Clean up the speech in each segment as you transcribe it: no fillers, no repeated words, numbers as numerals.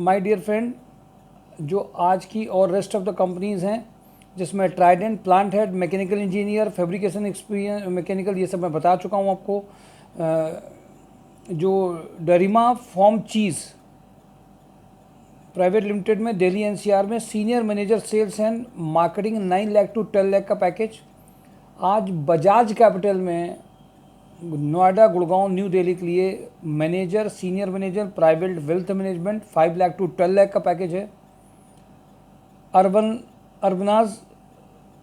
My dear friend, जो आज की और रेस्ट ऑफ द कंपनीज़ हैं जिसमें Trident, plant head, mechanical engineer, fabrication experience, mechanical, ये सब मैं बता चुका हूँ आपको। जो डरिमा फॉर्म चीज़ प्राइवेट लिमिटेड में दिल्ली एनसीआर में senior manager sales and marketing 9 lakh to 10 lakh का पैकेज। आज बजाज कैपिटल में नोएडा, गुड़गांव, न्यू दिल्ली के लिए manager, senior manager private wealth management 5 lakh to 12 lakh का पैकेज है। अर्बनाज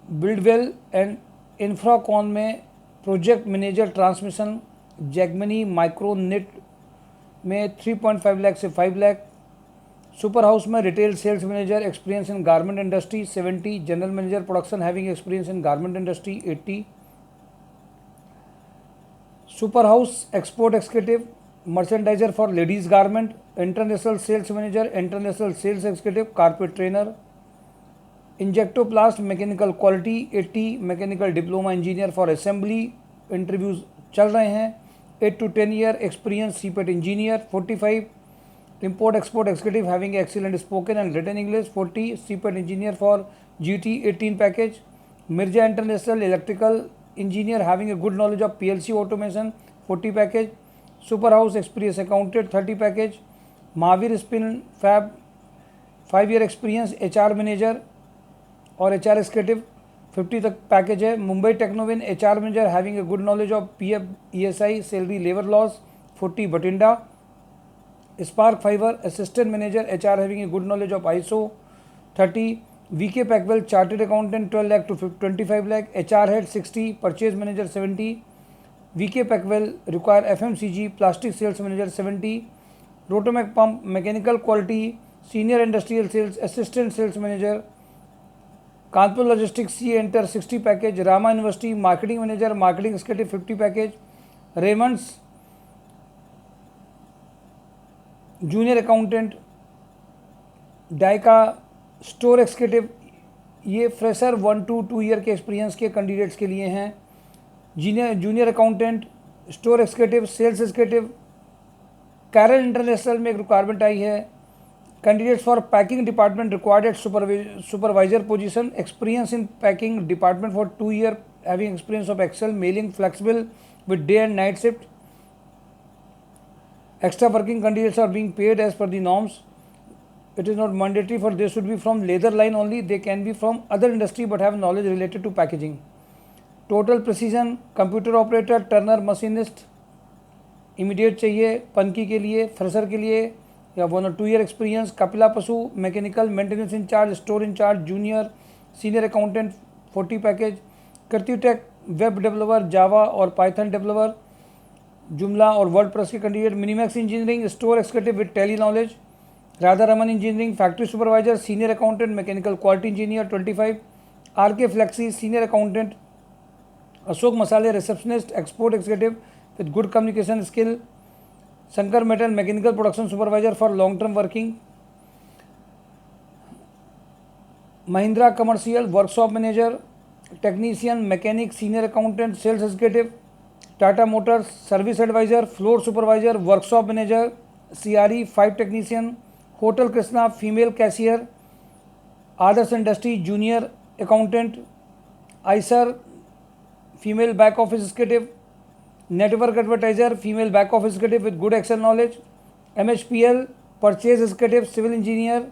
बिल्डवेल एंड इंफ्राकॉन में प्रोजेक्ट मैनेजर ट्रांसमिशन, जैगमनी माइक्रोनेट में 3.5 लाख से 5 लाख। सुपर हाउस में retail sales manager experience in garment industry 70, general manager production having experience in garment industry 80। Super House export executive merchandiser for ladies garment, international sales manager, international sales executive, carpet trainer. इंजेक्टोप्लास्ट mechanical quality 80, mechanical diploma engineer for assembly, interviews चल रहे हैं। 8 to 10 year experience CIPET engineer 45, import export executive having excellent spoken and written English 40, CIPET engineer for GT 18 package. Mirza international electrical engineer having a good knowledge of PLC automation 40 package. Super house experience accountant 30 package. Mahavir spin fab 5 year experience HR manager और HR executive 50 तक package है। Mumbai Technovin HR manager having a good knowledge of PF, ESI, salary, labour laws 40, Bathinda. Spark fibre assistant manager HR having a good knowledge of ISO 30। VK Packwell chartered accountant 12 lakh to 25 lakh. HR head 60, purchase manager 70। VK Packwell require FMCG plastic sales manager 70। Rotomac pump mechanical quality senior industrial sales assistant sales manager. Kanpur logistics सी एंटर 60 package. Rama university marketing manager, marketing executive 50 package. Raymonds junior accountant, डाइका store executive, ये fresher 1 to 2 year के experience के candidates के लिए हैं। Junior accountant, store executive, sales executive. Carol international में एक रिक्वायरमेंट आई है। Candidates for packing department required at supervisor position, experience in packing department for 2 year, having experience of Excel, mailing, flexible with day and night shift. Extra working candidates are being paid as per the norms. It is not mandatory for they should be from leather line only. They can be from other industry but have knowledge related to packaging. Total precision, computer operator, turner, machinist. Immediate चाहिए पनकी के लिए, fresher के लिए या 1 or 2 year experience. Kapila Pashu mechanical maintenance incharge, store incharge, junior, senior accountant 40 package. कृत्युटेक web developer, Java और Python developer, Joomla और WordPress के candidate. Minimax engineering store executive with Tally knowledge. Radha Raman engineering factory supervisor, senior accountant, mechanical quality engineer 25। RK flexi senior accountant. Ashok Masale receptionist, export executive with good communication skill. Shankar metal mechanical production supervisor for long term working. Mahindra commercial workshop manager, technician, mechanic, senior accountant, sales executive. Tata motors service advisor, floor supervisor, workshop manager, CRE 5 technician. Hotel Krishna female cashier. Adarsh industry junior accountant. Eicher female back office executive. Network advertiser female back office executive with good Excel knowledge. MHPL purchase executive, civil engineer.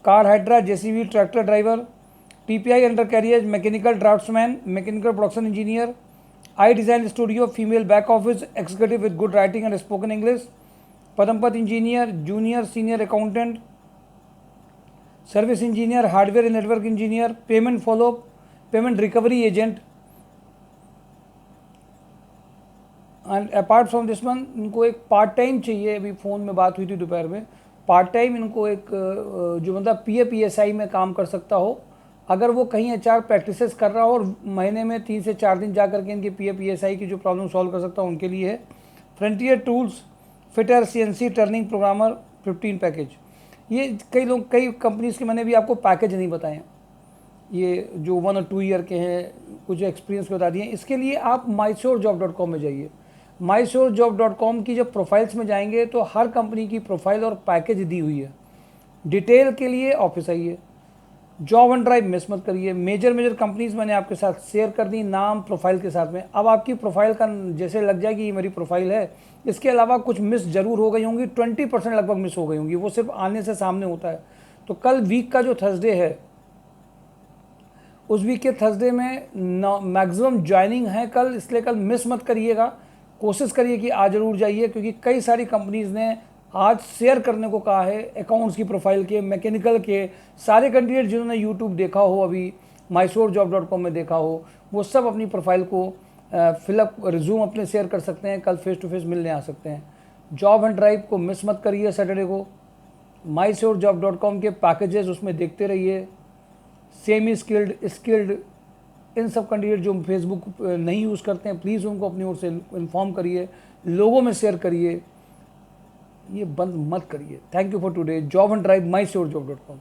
Car hydra JCB tractor driver. TPI under carriage mechanical draftsman, mechanical production engineer. I design studio female back office executive with good writing and spoken English. Padampat engineer junior senior accountant. Service engineer, hardware and network engineer. Payment follow, payment recovery agent. And apart from this one इनको एक part time चाहिए। अभी phone में बात हुई थी दोपहर में, पार्ट टाइम इनको एक जो बंदा पीएफईएसआई में काम कर सकता हो, अगर वो कहीं एचआर प्रैक्टिसेस कर रहा हो और महीने में 3 से 4 दिन जा करके इनके पीएफईएसआई की जो प्रॉब्लम सॉल्व कर सकता हो उनके लिए है। Frontier tools fitter, CNC turning programmer 15 package. ये कई कंपनीज़ के मैंने भी आपको पैकेज नहीं बताए, ये जो 1 और 2 ईयर के हैं, कुछ एक्सपीरियंस बता दिए। इसके लिए आप mysurejob.com में जाइए। mysurejob.com की जब प्रोफाइल्स में जाएंगे तो हर कंपनी की प्रोफाइल और पैकेज दी हुई है। डिटेल के लिए ऑफिस आइए। जॉब ऑन ड्राइव मिस मत करिए। मेजर कंपनीज मैंने आपके साथ शेयर कर दी नाम प्रोफाइल के साथ में। अब आपकी प्रोफाइल का जैसे लग जाएगी ये मेरी प्रोफाइल है, इसके अलावा कुछ मिस जरूर हो गई होंगी, 20% लगभग मिस हो गई होंगी, वो सिर्फ आने से सामने होता है। तो कल वीक का जो थर्सडे है, उस वीक के थर्सडे में मैक्सिमम ज्वाइनिंग है कल, इसलिए कल मिस मत करिएगा। कोशिश करिए कि आज जरूर जाइए, क्योंकि कई सारी कंपनीज ने आज शेयर करने को कहा है अकाउंट्स की प्रोफाइल के, मैकेनिकल के। सारे कैंडिडेट जिन्होंने यूट्यूब देखा हो, अभी mysourjob.com में देखा हो, वो सब अपनी प्रोफाइल को फिलअप रिज्यूम अपने शेयर कर सकते हैं, कल फेस टू फेस मिलने आ सकते हैं। जॉब एंड ड्राइव को मिस मत करिए सैटरडे को। mysourjob.com के पैकेजेस उसमें देखते रहिए। सेमी स्किल्ड, स्किल्ड, इन सब कैंडिडेट जो फेसबुक नहीं यूज़ करते हैं, प्लीज़ उनको अपनी ओर से इन्फॉर्म करिए, लोगों में शेयर करिए, ये बंद मत करिए। Thank you for today. Job and drive mysourjob.com।